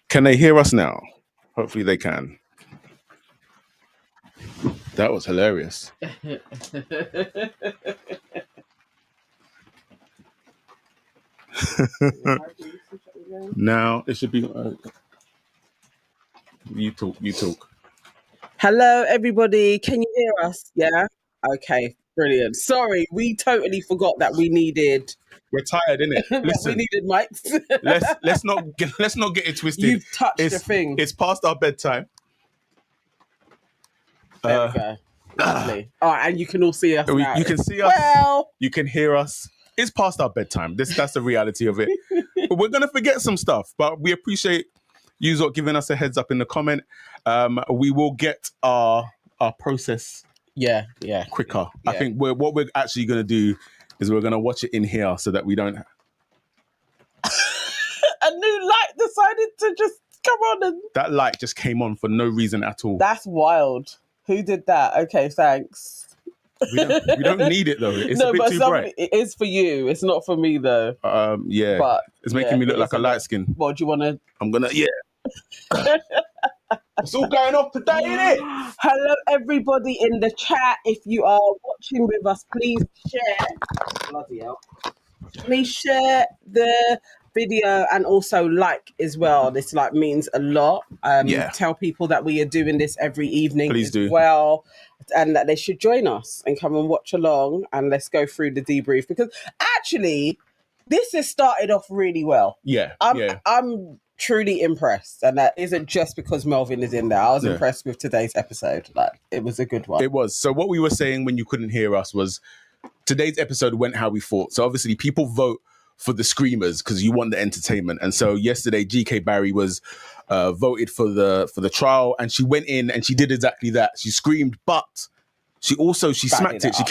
Can they hear us now? Hopefully they can. That was hilarious. Now it should be. You talk. Hello, everybody. Can you hear us? Yeah. Okay. Brilliant. Sorry, we totally forgot that we needed. We're tired, innit? Listen, we needed mics. let's not get it twisted. You've touched the thing. It's past our bedtime. There we go. Lovely. All right, and you can all see us now. You can see us. Well, you can hear us. It's past our bedtime. That's the reality of it. But we're gonna forget some stuff, but we appreciate you giving us a heads up in the comment. We will get our process quicker. Yeah. I think what we're actually gonna do is we're gonna watch it in here so that we don't. A new light decided to just come on, and that light just came on for no reason at all. That's wild. Who did that? Okay, thanks. We don't need it though. It's a bit too bright. It is for you. It's not for me though. Yeah. But it's making me look like a light skin. What do you want to? I'm gonna It's all going off today, innit? Hello, everybody in the chat. If you are watching with us, please share. Bloody hell. Please share the video and also like as well. This means a lot. Tell people that we are doing this every evening well, and that they should join us and come and watch along, and let's go through the debrief, because actually this has started off really well. I'm truly impressed, and that isn't just because Melvin is in there. I was impressed with today's episode. It was a good one. It was. So what we were saying when you couldn't hear us was today's episode went how we thought. So obviously people vote for the screamers because you want the entertainment. And so yesterday GK Barry was voted for the trial, and she went in and she did exactly that. She screamed, but she smacked it. She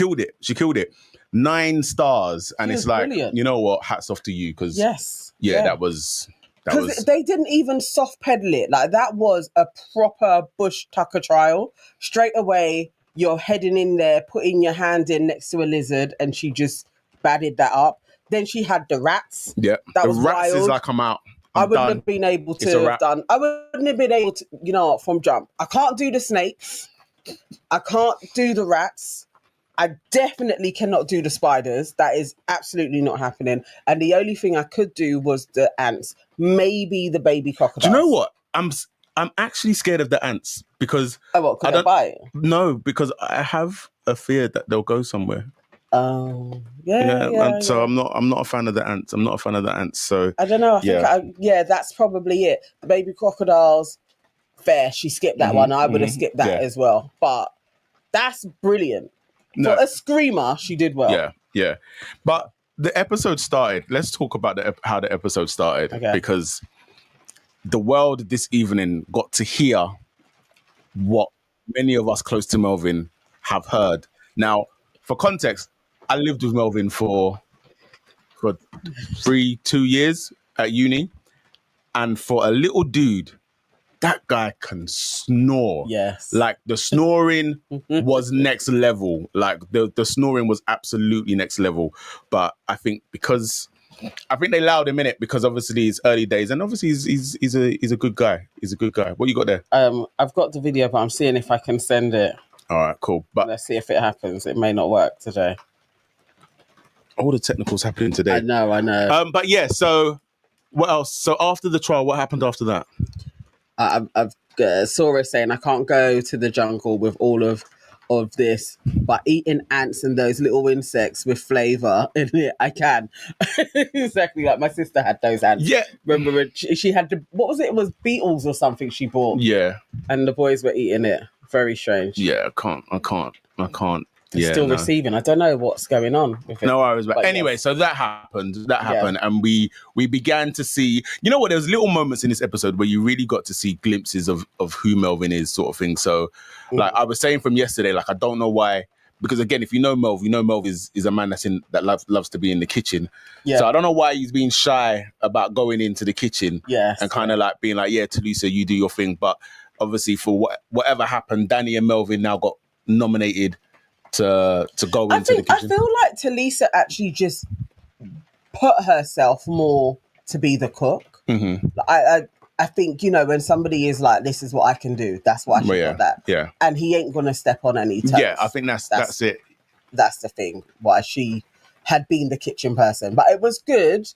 killed it. 9 stars. And it's like, brilliant. You know what? Hats off to you, because that was. Because they didn't even soft pedal it. That was a proper Bush Tucker trial. Straight away, you're heading in there, putting your hand in next to a lizard, and she just batted that up. Then she had the rats. Yeah, that was rats wild. Is like, I'm out. I wouldn't have been able to have done. I wouldn't have been able to, from jump. I can't do the snakes. I can't do the rats. I definitely cannot do the spiders. That is absolutely not happening. And the only thing I could do was the ants. Maybe the baby crocodiles. Do you know what? I'm actually scared of the ants because could I bite? No, because I have a fear that they'll go somewhere. Oh, So I'm not a fan of the ants. So I don't know. I think that's probably it. The baby crocodiles, fair. She skipped that one. I would have skipped that as well. But that's brilliant. For a screamer, she did well. Yeah. But the episode started. Let's talk about how the episode started, because the world this evening got to hear what many of us close to Melvin have heard. Now, for context, I lived with Melvin for 2 years at uni, and for a little dude, that guy can snore. Yes. The snoring was next level. The snoring was absolutely next level. But I think they allowed him in it because obviously it's early days, and obviously he's a good guy. He's a good guy. What you got there? I've got the video, but I'm seeing if I can send it. All right, cool. But let's see if it happens. It may not work today. All the technicals happening today. I know. But yeah, so what else? So after the trial, what happened after that? I've Sora saying I can't go to the jungle with all of this, but eating ants and those little insects with flavour in it, I can. Exactly, like my sister had those ants. Yeah. Remember, she had what was it? It was beetles or something she bought. Yeah. And the boys were eating it. Very strange. Yeah, I can't. It's still receiving. I don't know what's going on with it. No worries, but anyway, so that happened, and we began to see. You know what? There was little moments in this episode where you really got to see glimpses of who Melvin is, sort of thing. So, I was saying from yesterday, I don't know why, because again, if you know Melv, is a man that loves to be in the kitchen. Yeah. So I don't know why he's being shy about going into the kitchen. Yes. And kind of being yeah, Talisa, you do your thing. But obviously, for whatever happened, Danny and Melvin now got nominated to go into the kitchen. I feel like Talisa actually just put herself more to be the cook. Mm-hmm. I think, you know, when somebody is like, this is what I can do, that's why she got that. Yeah. And he ain't going to step on any toes. Yeah, I think that's it. That's the thing, why she had been the kitchen person. But it was good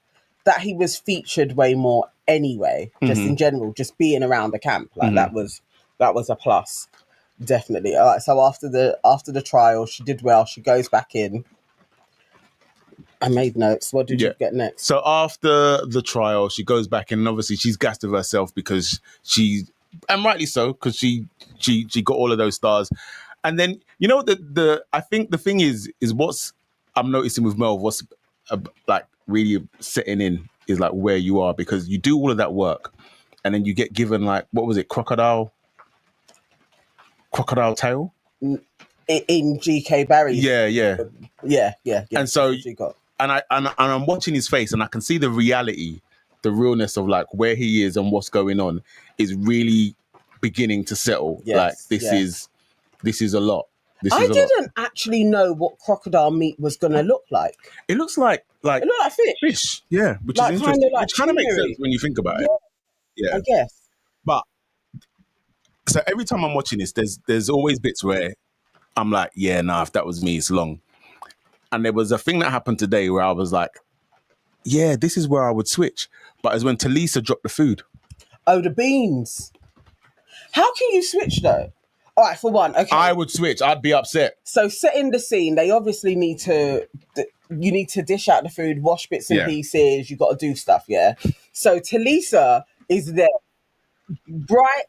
that he was featured way more anyway, just in general, just being around the camp. Like that was a plus. Definitely. All right, so after the trial, she did well. She goes back in. I made notes. What did you get next? So after the trial, she goes back in, and obviously she's gassed with herself because and rightly so, because she got all of those stars. And then, you know, I think the thing is what's I'm noticing with Mel, what's like really setting in is like where you are, because you do all of that work and then you get given like, what was it? Crocodile tail? In GK Barry's. Yeah. And so she got. And I'm watching his face, and I can see the reality, the realness of like where he is and what's going on is really beginning to settle. Yes, like this is a lot. I didn't actually know what crocodile meat was going to look like. It looks like it looked like fish. Yeah, which like is interesting. Like which kind of makes sense when you think about it. Yeah, I guess. But so every time I'm watching this, there's always bits where I'm like, yeah, nah, if that was me, it's long. And there was a thing that happened today where I was like, yeah, this is where I would switch. But it's when Talisa dropped the food. Oh, the beans. How can you switch though? All right, for one, okay. I would switch. I'd be upset. So setting the scene, they obviously need to dish out the food, wash bits and pieces. You got to do stuff, yeah? So Talisa is there, bright,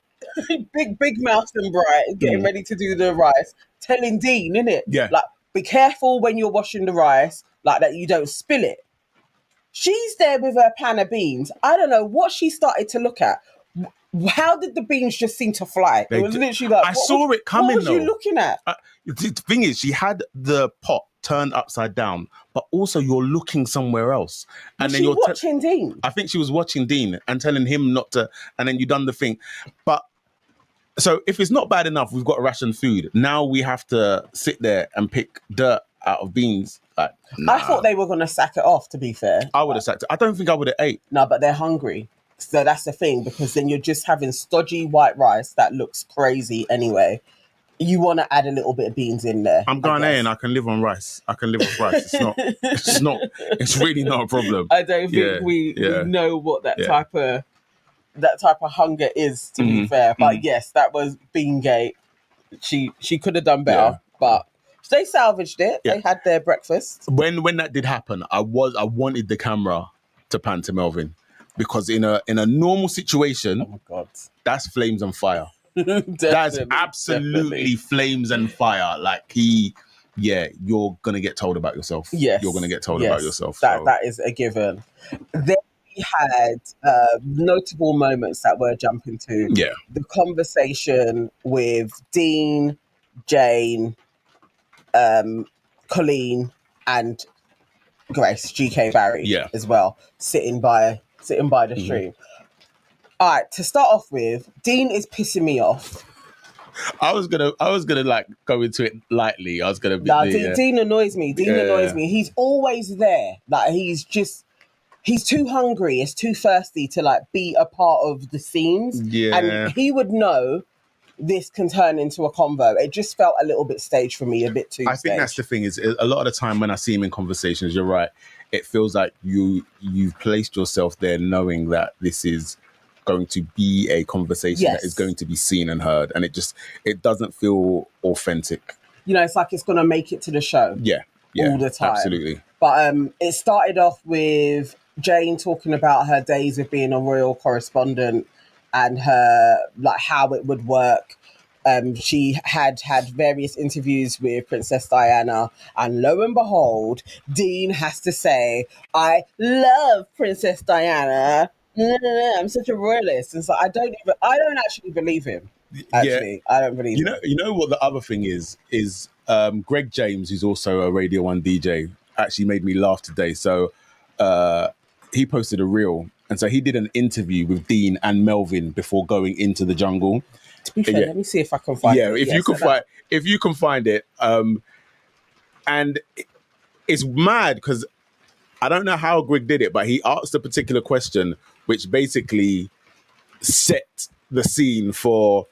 big mouth and bright, getting ready to do the rice, telling Dean, innit? Yeah. Like, be careful when you're washing the rice, like that you don't spill it. She's there with her pan of beans. I don't know what she started to look at. How did the beans just seem to fly? It was literally like... I saw it coming, What was you looking at? The thing is, she had the pot turned upside down, but also you're looking somewhere else. And then you're watching Dean. I think she was watching Dean and telling him not to, and then you done the thing. But so if it's not bad enough, we've got ration food. Now we have to sit there and pick dirt out of beans. Like, nah. I thought they were going to sack it off, to be fair. I would have sacked it. I don't think I would have ate. No, but they're hungry. So that's the thing, because then you're just having stodgy white rice that looks crazy anyway. You want to add a little bit of beans in there. I'm Ghanaian. I can live on rice. It's really not a problem. I don't think we know what that type of hunger is, to be fair. But yes, that was Beangate. She could have done better, but they salvaged it. They had their breakfast. When that did happen, I wanted the camera to pan to Melvin, because in a normal situation, oh my God, that's flames and fire. That's absolutely flames and fire. Like you're gonna get told about yourself. Yes, you're gonna get told about yourself. That is a given. Then we had notable moments that we're jumping to. Yeah, the conversation with Dean, Jane, Colleen, and Grace, GK Barry, as well, sitting by the stream. All right, to start off with, Dean is pissing me off. I was gonna like go into it lightly. I was gonna be Dean annoys me. Annoys me. He's always there. Like he's too hungry, he's too thirsty to like be a part of the scenes. Yeah. And he would know this can turn into a convo. It just felt a little bit staged for me, a bit too staged. think that's the thing, is a lot of the time when I see him in conversations, you're right, it feels like you've placed yourself there knowing that this is going to be a conversation that is going to be seen and heard, and it doesn't feel authentic. You know, it's like it's going to make it to the show. All the time. Absolutely. But it started off with Jane talking about her days of being a royal correspondent and her, like, how it would work. She had various interviews with Princess Diana, and lo and behold, Dean has to say, I love Princess Diana. I'm such a royalist. And so I don't actually believe him. Actually, I don't believe him. You know what the other thing is Greg James, who's also a Radio 1 DJ, actually made me laugh today. So he posted a reel, and so he did an interview with Dean and Melvin before going into the jungle. To be fair, let me see if I can find it. If you can find it, and it's mad because I don't know how Greg did it, but he asked a particular question, which basically set the scene for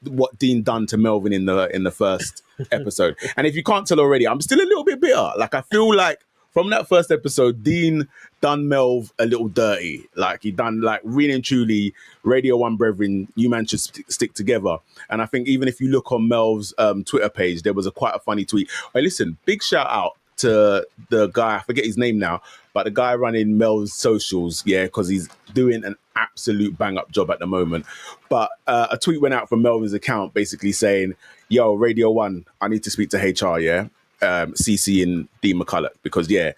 what Dean done to Melvin in the first episode. And if you can't tell already, I'm still a little bit bitter. Like, I feel like from that first episode, Dean done Melv a little dirty. Like, he done, like, really and truly, Radio 1 brethren, you man should stick together. And I think even if you look on Melv's Twitter page, there was quite a funny tweet. Hey, listen, big shout out to the guy, I forget his name now, but the guy running Mel's socials, because he's doing an absolute bang-up job at the moment. But a tweet went out from Melvin's account basically saying, yo, Radio 1, I need to speak to HR, CC and Dean McCulloch, because, it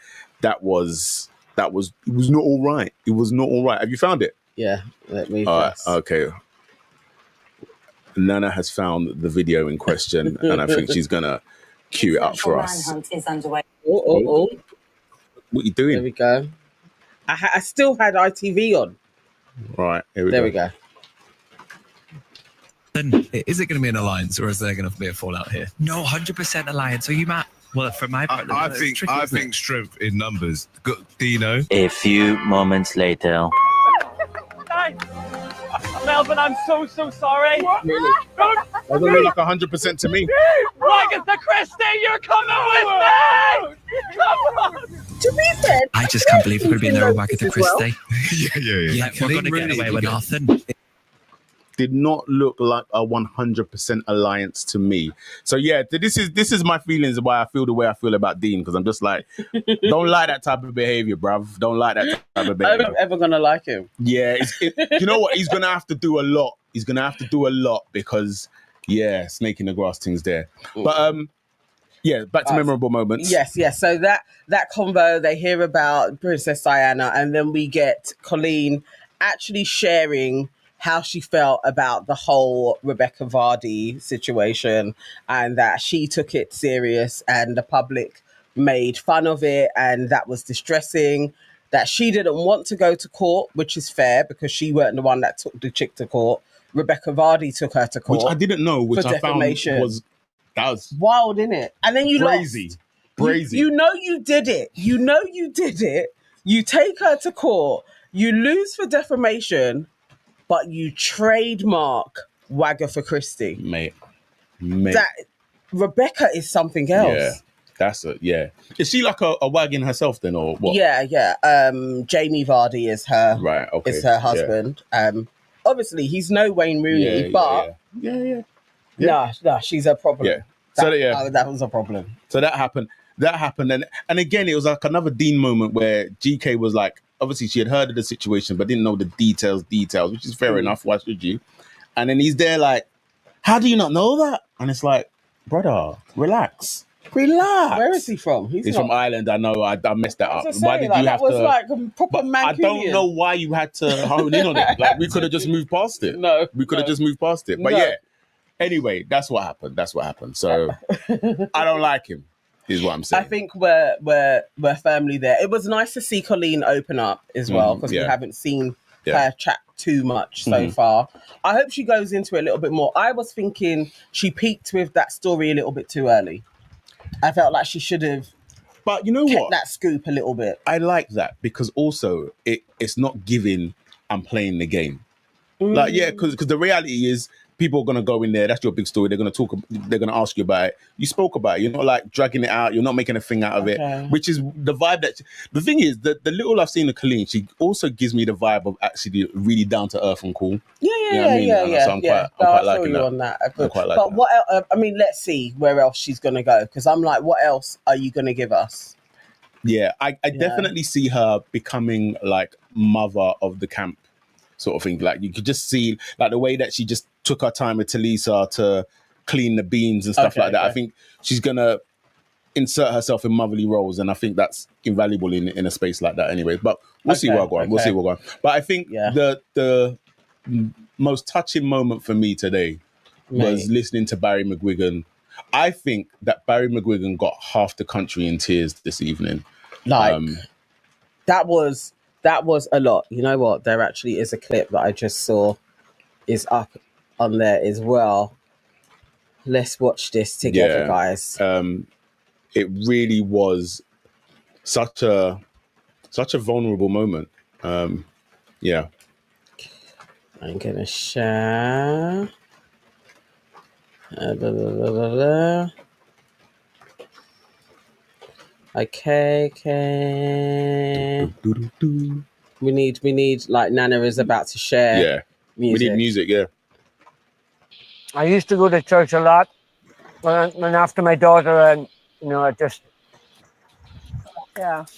was not all right. It was not all right. Have you found it? Yeah, let me guess. Okay. Nana has found the video in question, and I think she's going to cue it up for us. Manhunt is underway. Oh. What are you doing? There we go. I still had ITV on. Right, here we go. Then is it going to be an alliance, or is there going to be a fallout here? No, 100% alliance. Are you, Matt? Well, from my part, I think strength in numbers. Good, Dino. A few moments later. Melvin, I'm so sorry. Really? That looked like 100% to me. Agatha Christie, you're coming with me! Come on! To be fair, I just can't believe we're going to be in there with Agatha Christie. Yeah. Like, we're going to get away with nothing. Did not look like a 100% alliance to me. So this is my feelings of why I feel the way I feel about Dean, because I'm just like, don't like that type of behavior, bruv. Don't like that type of behavior. I'm ever gonna like him. Yeah, you know what? He's gonna have to do a lot. He's gonna have to do a lot because snake in the grass thing's there. But back to memorable moments. Yes. So that convo, they hear about Princess Diana, and then we get Colleen actually sharing how she felt about the whole Rebecca Vardy situation, and that she took it serious and the public made fun of it, and that was distressing, that she didn't want to go to court, which is fair because she weren't the one that took the chick to court. Rebecca Vardy took her to court. Which I didn't know, which I found was wild, innit? And then you crazy. lost. Crazy. You know you did it. You take her to court. You lose for defamation, but you trademark Wagatha Christie. Mate. That Rebecca is something else. Yeah, Is she like a wagon herself then, or what? Yeah. Jamie Vardy is her. Right. Okay. Is her husband. Yeah. Obviously, he's no Wayne Rooney, but yeah. No, she's a problem. Yeah. That was a problem. So that happened, and again, it was like another Dean moment where GK was like, obviously she had heard of the situation but didn't know the details, which is fair enough. Why should you? And then he's there like, how do you not know that? And it's like, brother, relax. Where is he from? He's from Ireland. I know. I messed that up. Why did you have to? Like a proper Mancunian. I don't know why you had to hone in on it. Like, we could have just moved past it. No, we could have just moved past it. But anyway, that's what happened. So I don't like him. Is what I'm saying. I think we're firmly there. It was nice to see Colleen open up as well, because we haven't seen her chat too much so far. I hope she goes into it a little bit more. I was thinking she peaked with that story a little bit too early. I felt like she should have, but you know kept what? that scoop a little bit. I like that because also it's not giving and playing the game. Like, because the reality is, people are going to go in there. That's your big story. They're going to talk. They're going to ask you about it. You spoke about it. You're not like dragging it out. You're not making a thing out of it, which is the vibe that... The thing is, the little I've seen of Colleen, she also gives me the vibe of actually really down to earth and cool. Yeah. So I'm quite liking that. On that. I'm quite liking but that. what else? I mean, let's see where else she's going to go, because I'm like, what else are you going to give us? Yeah, I definitely see her becoming like mother of the camp sort of thing. Like, you could just see like the way that she just took her time with Talisa to clean the beans and stuff like that. I think she's gonna insert herself in motherly roles, and I think that's invaluable in a space like that anyway. But we'll see where we're going. We'll see where we're going. But I think the most touching moment for me today was listening to Barry McGuigan. I think that Barry McGuigan got half the country in tears this evening. Like, that was a lot. You know what? There actually is a clip that I just saw is up on there as well. Let's watch this together, guys. It really was such a vulnerable moment. Yeah. I'm gonna share. Okay. We need like Nana is about to share. Yeah. Music. We need music, yeah. I used to go to church a lot, and after my daughter, and I just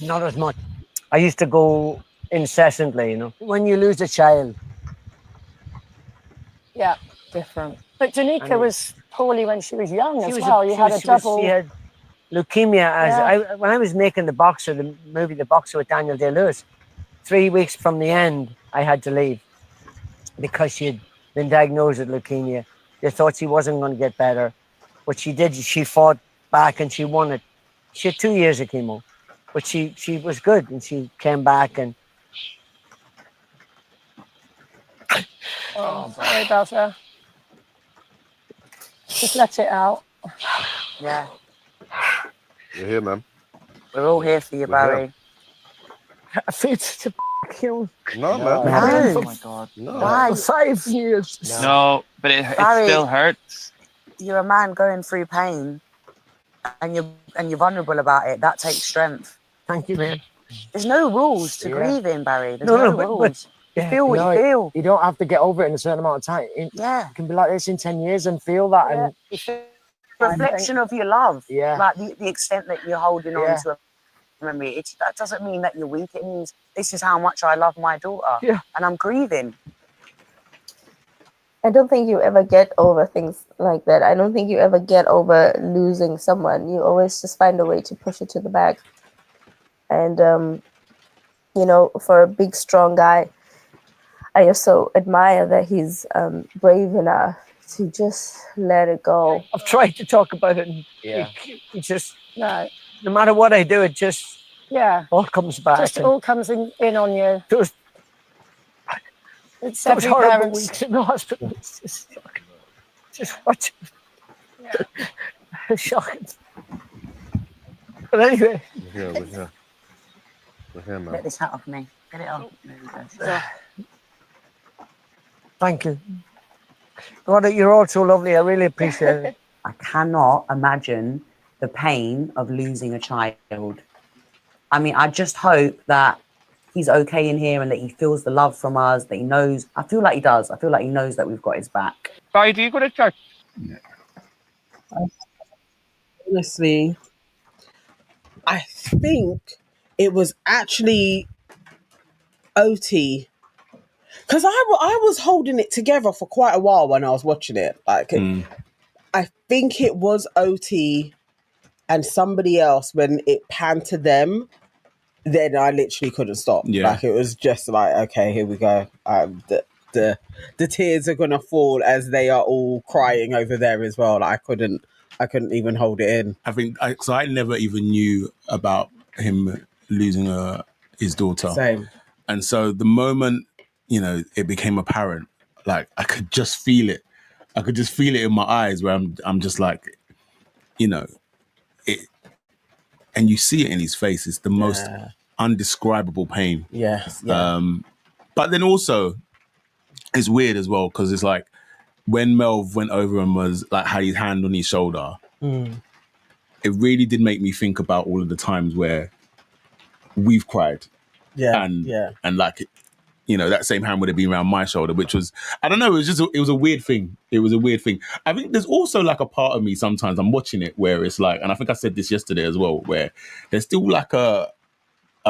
not as much. I used to go incessantly. When you lose a child, Yeah, different. But Danica was poorly when she was young as well. You had a she double. had leukemia. When I was making the movie The Boxer with Daniel Day-Lewis, 3 weeks from the end, I had to leave because she'd been diagnosed with leukemia. They thought she wasn't going to get better, but she did. She fought back and she won it. She had 2 years of chemo, but she was good and she came back and. Oh, sorry about her. Just let it out. Yeah, You're here, man. we're all here for you, Barry. I feel such a No, man. No. Oh my God. No. Why? for 5 years. No, but it Barry. still hurts. You're a man going through pain, and you're vulnerable about it. That takes strength. Thank you, man. There's no rules to Yeah. grieving, Barry. There's No, no but rules. You yeah, feel what you feel. You don't have to get over it in a certain amount of time. It Yeah. can be like this in 10 years and feel that. Yeah. And It's a reflection of your love. Yeah. Like the extent that you're holding Yeah. on to a memory. That doesn't mean that you're weak. It means this is how much I love my daughter. Yeah. And I'm grieving. I don't think you ever get over things like that. I don't think you ever get over losing someone. You always just find a way to push it to the back. And, for a big, strong guy, I also admire that he's brave enough to just let it go. I've tried to talk about it. And it just, no matter what I do, it just all comes back. Just all comes in on you. It was, It's that was every horrible parent's. weeks in the hospital. It's just watching. It's shocking. But anyway. We're here, man. Get this hat off me. Get it off. There we go. Thank you. God, you're all so lovely. I really appreciate it. I cannot imagine the pain of losing a child. I mean, I just hope that he's okay in here and that he feels the love from us, that he knows. I feel like he does. I feel like he knows that we've got his back. Barry, do you go to church? Honestly, I think it was actually OT. Because I was holding it together for quite a while when I was watching it. Like, I think it was OT and somebody else when it panned to them. Then I literally couldn't stop. Yeah. Like, it was just like, okay, here we go. The tears are gonna fall as they are all crying over there as well. Like, I couldn't even hold it in. I think so. I never even knew about him losing his daughter. Same. And so the moment it became apparent, like I could just feel it. I could just feel it in my eyes where I'm just like, it, and you see it in his face. It's the most undescribable pain. Yes. But then also, it's weird as well because it's like when Melv went over and was like had his hand on his shoulder. It really did make me think about all of the times where we've cried. And like, that same hand would have been around my shoulder, which was, I don't know, it was a weird thing. It was a weird thing. I think there's also like a part of me sometimes I'm watching it where it's like, and I think I said this yesterday as well, where there's still like a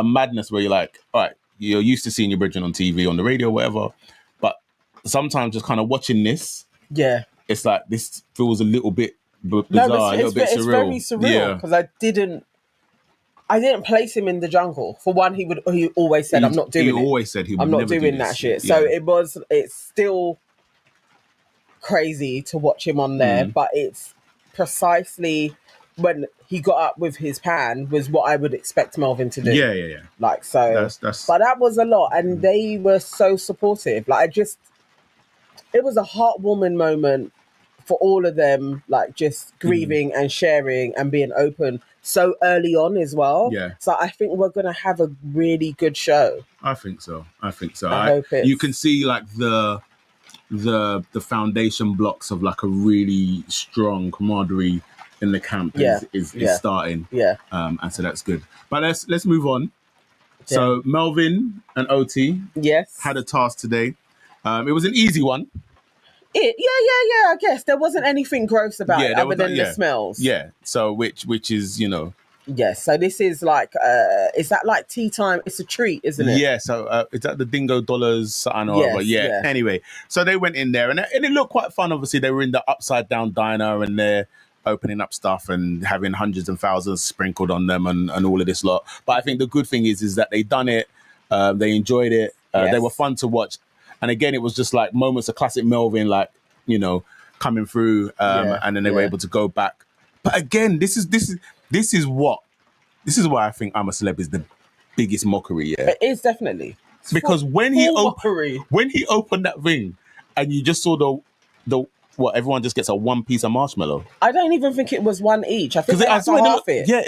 madness where you're like, all right, you're used to seeing your brethren on TV, on the radio, whatever. But sometimes just kind of watching this, it's like, this feels a little bit bizarre, a little bit surreal. It's very surreal because I didn't place him in the jungle. For one, he always said, I'm not doing it. He always said he would I'm not never do doing this. that shit. Yeah. So it's still crazy to watch him on there, but it's precisely when he got up with his pan was what I would expect Melvin to do. Yeah. Like, so, but that was a lot. And they were so supportive. Like, it was a heartwarming moment for all of them, like just grieving and sharing and being open so early on as well. Yeah. So I think we're gonna have a really good show. I think so. I hope you can see like the foundation blocks of like a really strong camaraderie in the camp is starting. Yeah. And so that's good. But let's move on. So Melvin and OT had a task today. It was an easy one. I guess there wasn't anything gross about it other than the smells. Yeah. So which is, you know. Yes. So this is like is that like tea time? It's a treat, isn't it? Yeah. So is that the Dingo Dollars? I know. Yes, But yeah. yeah. Anyway, so they went in there and it looked quite fun. Obviously, they were in the upside down diner and they're opening up stuff and having hundreds and thousands sprinkled on them and all of this lot. But I think the good thing is that they done it. They enjoyed it. They were fun to watch. And again, it was just like moments of classic Melvin, like, you know, coming through, and then they were able to go back. But again, this is why I think I'm a Celeb is the biggest mockery. Yeah, it is definitely because when he opened that thing, and you just saw the what everyone just gets a one piece of marshmallow. I don't even think it was one each. I think they had to half it. Yeah.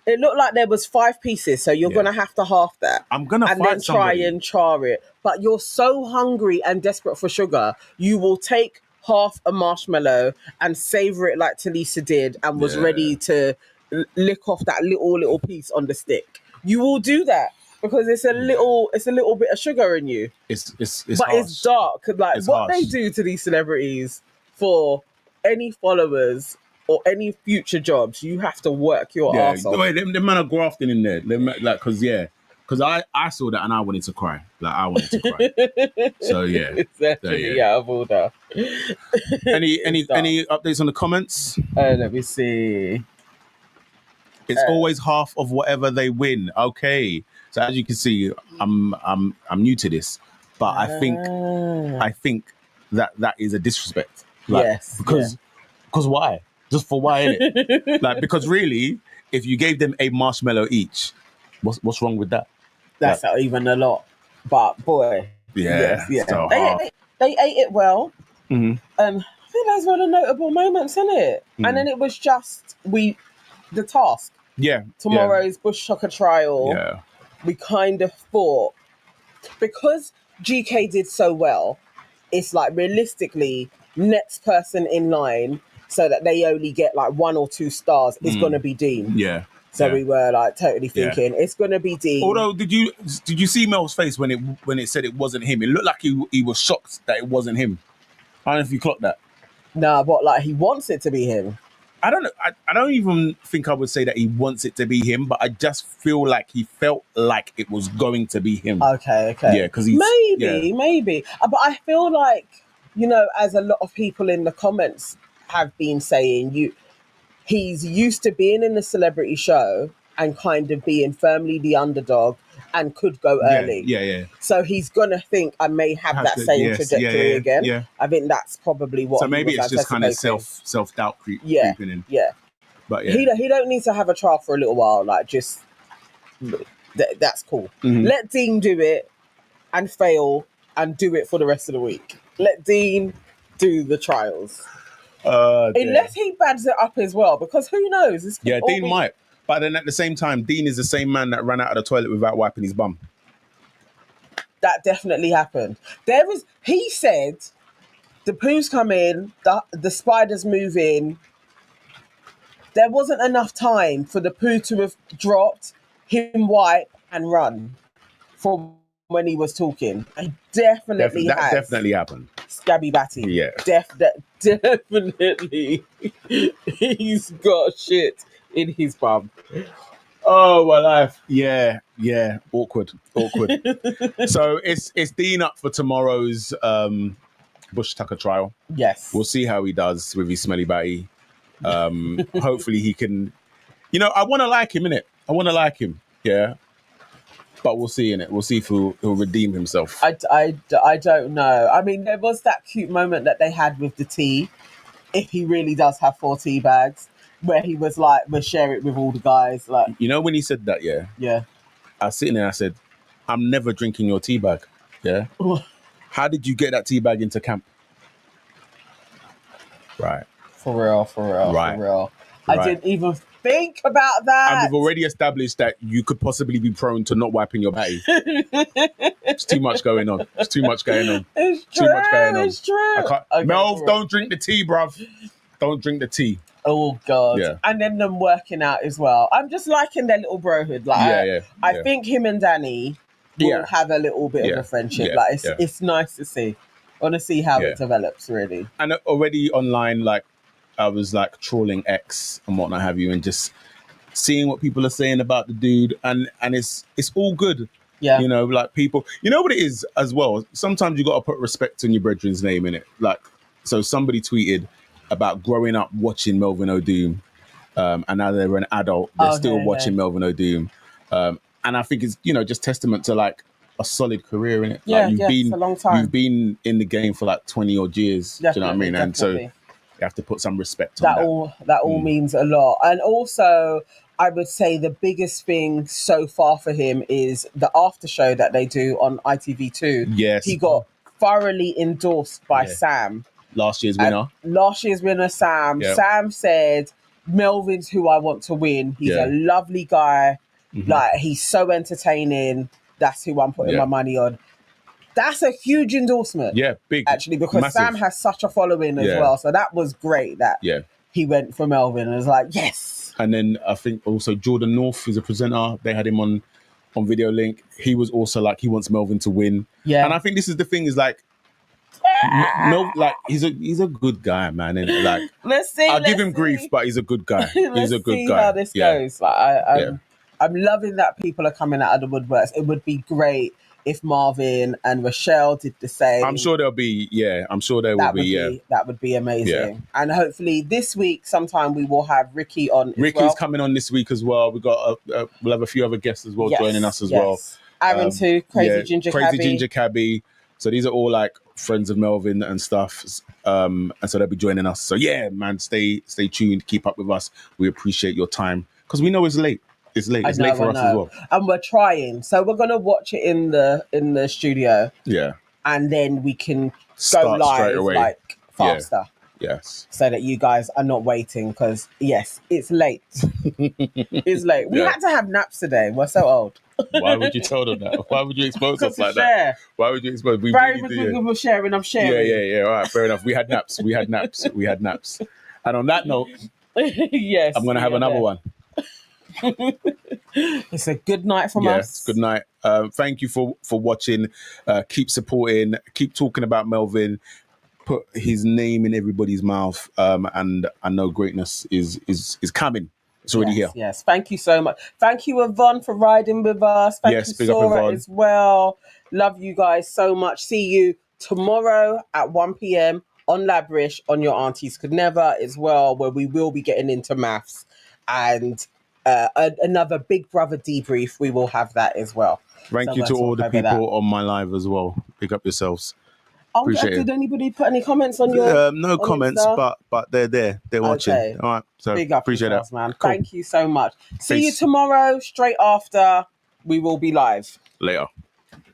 It looked like there was 5 pieces, so you're going to have to half that. I'm going to find then try somebody. and char it. But you're so hungry and desperate for sugar, you will take half a marshmallow and savor it like Talisa did and was ready to lick off that little piece on the stick. You will do that because it's a little bit of sugar in you. It's but harsh. It's dark. Like it's what harsh. they do to these celebrities for any followers or any future jobs, you have to work your ass off. Wait, them man are grafting in there. Because I saw that and I wanted to cry. Like I wanted to cry. So yeah, it's actually out of order. Any updates on the comments? Let me see. It's always half of whatever they win. Okay, so as you can see, I'm new to this, but I think that is a disrespect. Like, yes, because why? Just for why, innit? Like, because really, if you gave them a marshmallow each, what's wrong with that? That's not even a lot. But boy, yeah. So they ate it well. Mm-hmm. I think those were the notable moments, innit? Mm. And then it was just the task. Yeah. Tomorrow's Bush Tucker trial. Yeah. We kind of thought because GK did so well, it's like realistically next person in line, so that they only get like 1 or 2 stars is going to be Dean. Yeah. So we were like totally thinking it's going to be Dean. Although, did you see Mel's face when it said it wasn't him? It looked like he was shocked that it wasn't him. I don't know if you clocked that. Nah, but like he wants it to be him. I don't know. I don't even think I would say that he wants it to be him, but I just feel like he felt like it was going to be him. Okay. Yeah, because maybe. But I feel like, you know, as a lot of people in the comments have been saying, he's used to being in the celebrity show and kind of being firmly the underdog and could go early. Yeah. So he's gonna think I may have that same trajectory again. Yeah. I think that's probably what. So maybe it's just kind of self doubt creeping in. Yeah. But he don't need to have a trial for a little while. Like just that's cool. Mm-hmm. Let Dean do it and fail and do it for the rest of the week. Let Dean do the trials. Unless he bads it up as well, because who knows? Dean might. But then at the same time, Dean is the same man that ran out of the toilet without wiping his bum. That definitely happened. He said, the poos come in, the spiders move in. There wasn't enough time for the poo to have dropped, him wipe and run from when he was talking. He definitely That definitely happened. Scabby Batty. Yeah. Definitely. He's got shit in his bum. Oh, my life. Yeah. Awkward. So it's Dean up for tomorrow's Bush Tucker trial. Yes. We'll see how he does with his smelly batty. Hopefully he can... You know, I want to like him, innit? I want to like him. Yeah. But we'll see, innit? We'll see if he'll redeem himself. I don't know. I mean, there was that cute moment that they had with the tea. If he really does have 4 tea bags, where he was like, we'll share it with all the guys. Like, you know, when he said that, yeah. I was sitting there, I said, I'm never drinking your tea bag. Yeah. How did you get that tea bag into camp? Right. For real. Right. I didn't even Think about that. And we've already established that you could possibly be prone to not wiping your batty. It's too much going on. It's too much going on. It's Too true. much going on. It's true. I can't, Okay, Melv, cool. don't drink the tea, bruv. Don't drink the tea. Oh God! Yeah. And then them working out as well. I'm just liking their little brohood. Like, I think him and Danny will have a little bit of a friendship. Yeah. Like, it's nice to see. I want to see how it develops, really. And already online, like, I was like trawling X and whatnot have you, and just seeing what people are saying about the dude, and it's all good. Yeah. You know, like people, you know what it is as well. Sometimes you got to put respect on your brethren's name in it. Like, so somebody tweeted about growing up watching Melvin Odoom, and now they're an adult, they're still watching Melvin Odoom, and I think it's, you know, just testament to like a solid career in it. Yeah, like it's a long time. You've been in the game for like 20 odd years. Definitely, do you know what I mean? And so definitely. you have to put some respect on that. That all means a lot. And also, I would say the biggest thing so far for him is the after show that they do on ITV2. Yes. He got thoroughly endorsed by Sam. Last year's winner. Sam. Yep. Sam said, Melvin's who I want to win. He's a lovely guy. Like, he's so entertaining. That's who I'm putting my money on. That's a huge endorsement. Yeah, big. Actually, because massive. Sam has such a following as well. So that was great that he went for Melvin and was like, yes. And then I think also Jordan North, who's a presenter, they had him on Video Link. He was also like, he wants Melvin to win. Yeah. And I think this is the thing, is like, like he's a good guy, man. And like, I'll give him grief, but he's a good guy. He's a good guy. How this goes. Like, I'm loving that people are coming out of the woodworks. It would be great if Marvin and Rochelle did the same. I'm sure there'll be, I'm sure there will be. That would be amazing. Yeah. And hopefully this week sometime we will have Ricky on. Ricky's coming on this week as well. We'll have a few other guests as well joining us as well. Aaron too, Crazy Ginger Cabby. So these are all like friends of Melvin and stuff. And so they'll be joining us. So yeah, man, stay tuned. Keep up with us. We appreciate your time because we know it's late. It's late. It's late for us as well. And we're trying. So we're gonna watch it in the studio. Yeah. And then we can Start go straight live away. like faster. Yes. So that you guys are not waiting, because yes, it's late. It's late. We had to have naps today. We're so old. Why would you tell them that? Why would you expose us like share. that? Why would you expose? We Right, really do. we're sharing. I'm sharing. Yeah. All right, fair enough. We had naps. And on that note, yes, I'm gonna have another one. It's a good night from us. Good night. Thank you for watching. Keep supporting. Keep talking about Melvin. Put his name in everybody's mouth. And I know greatness is coming. It's already here. Yes. Thank you so much. Thank you, Yvonne, for riding with us. Thank you, big up, Sora, Yvonne, as well. Love you guys so much. See you tomorrow at 1 p.m. on Labrish on Your Aunties Could Never as well, where we will be getting into maths and another Big Brother debrief. We will have that as well. Thank you to all the people on my live as well. Pick up yourselves. Appreciate did it. anybody put any comments on your? No comments, but they're there. They're watching. Okay. All right. So Big up appreciate yourselves, that, man. Cool. Thank you so much. See you Peace. tomorrow. Straight after we will be live. Later.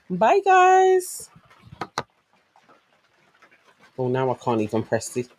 Bye, guys. Well, now I can't even press this.